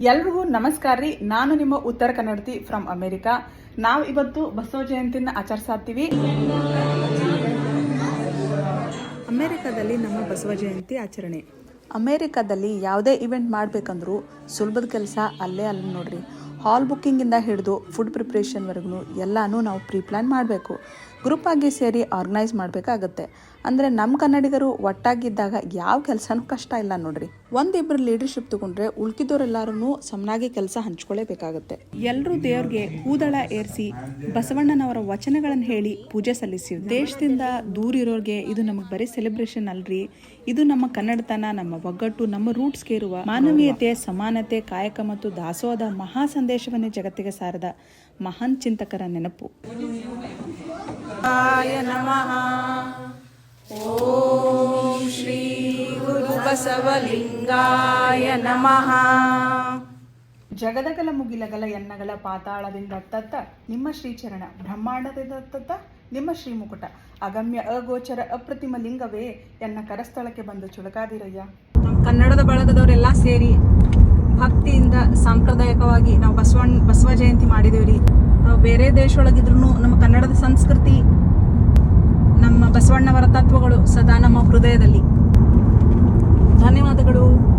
ಎಲ್ರಿಗೂ ನಮಸ್ಕಾರ ರೀ. ನಾನು ನಿಮ್ಮ ಉತ್ತರ ಕನ್ನಡತಿ ಫ್ರಮ್ ಅಮೇರಿಕಾ. ನಾವು ಇವತ್ತು ಬಸವ ಜಯಂತಿನ ಆಚರಿಸ್ತೀವಿ. ಅಮೇರಿಕಾದಲ್ಲಿ ನಮ್ಮ ಬಸವ ಜಯಂತಿ ಆಚರಣೆ. ಅಮೇರಿಕಾದಲ್ಲಿ ಯಾವುದೇ ಇವೆಂಟ್ ಮಾಡಬೇಕಂದ್ರೂ ಸುಲಭದ ಕೆಲಸ ಅಲ್ಲೇ ನೋಡ್ರಿ. ಹಾಲ್ ಬುಕ್ಕಿಂಗಿಂದ ಹಿಡಿದು ಫುಡ್ ಪ್ರಿಪ್ರೇಷನ್ವರೆಗೂ ಎಲ್ಲನೂ ನಾವು ಪ್ರೀ ಪ್ಲ್ಯಾನ್ ಮಾಡಬೇಕು. ಗ್ರೂಪ್ ಆಗಿ ಸೇರಿ ಆರ್ಗನೈಸ್ ಮಾಡಬೇಕಾಗತ್ತೆ. ಅಂದರೆ ನಮ್ಮ ಕನ್ನಡಿಗರು ಒಟ್ಟಾಗಿದ್ದಾಗ ಯಾವ ಕೆಲಸನೂ ಕಷ್ಟ ಇಲ್ಲ ನೋಡ್ರಿ. ಒಂದಿಬ್ಬರು ಲೀಡರ್ಶಿಪ್ ತಗೊಂಡ್ರೆ ಉಳ್ಕಿದವರೆಲ್ಲರೂ ಸಮನಾಗಿ ಕೆಲಸ ಹಂಚ್ಕೊಳ್ಳೇಬೇಕಾಗತ್ತೆ. ಎಲ್ಲರೂ ದೇವ್ರಿಗೆ ಹೂದಳ ಏರಿಸಿ ಬಸವಣ್ಣನವರ ವಚನಗಳನ್ನು ಹೇಳಿ ಪೂಜೆ ಸಲ್ಲಿಸಿವಿ. ದೇಶದಿಂದ ದೂರ ಇರೋರಿಗೆ ಇದು ನಮಗೆ ಬರೀ ಸೆಲೆಬ್ರೇಷನ್ ಅಲ್ರಿ, ಇದು ನಮ್ಮ ಕನ್ನಡತನ, ನಮ್ಮ ಒಗ್ಗಟ್ಟು, ನಮ್ಮ ರೂಟ್ಸ್ಗೆ ಇರುವ ಮಾನವೀಯತೆ, ಸಮಾನತೆ, ಕಾಯಕ ಮತ್ತು ದಾಸೋಹದ ಮಹಾ ಸಂದೇಶವನ್ನೇ ಜಗತ್ತಿಗೆ ಸಾರದ ಮಹಾನ್ ಚಿಂತಕರ ನೆನಪು. ನಮಃ. ಓಂ ಶ್ರೀ ಗುರು ಬಸವಲಿಂಗಾಯ ನಮಃ. ಜಗದಗಲ ಮುಗಿಲಗಲ ಎನ್ನಗಳ ಪಾತಾಳದಿಂದ ತತ್ತ ನಿಮ್ಮ ಶ್ರೀಚರಣ, ಬ್ರಹ್ಮಾಂಡದಿಂದ ತತ್ತ ನಿಮ್ಮ ಶ್ರೀಮುಕುಟ, ಅಗಮ್ಯ ಅಗೋಚರ ಅಪ್ರತಿಮ ಲಿಂಗವೇ ಎನ್ನ ಕರಸ್ಥಳಕ್ಕೆ ಬಂದು ಚುಳಕಾದಿರಯ್ಯ. ನಮ್ಮ ಕನ್ನಡದ ಬಳಗದವರೆಲ್ಲ ಸೇರಿ ಭಕ್ತಿಯಿಂದ ಸಾಂಪ್ರದಾಯಿಕವಾಗಿ ನಾವು ಬಸವ ಜಯಂತಿ ಮಾಡಿದೇವ್ರಿ. ನಾವು ಬೇರೆ ದೇಶದೊಳಗಿದ್ರು ನಮ್ಮ ಕನ್ನಡದ ಸಂಸ್ಕೃತಿ, ನಮ್ಮ ಬಸವಣ್ಣವರ ತತ್ವಗಳು ಸದಾ ನಮ್ಮ ಹೃದಯದಲ್ಲಿ. ಧನ್ಯವಾದಗಳು.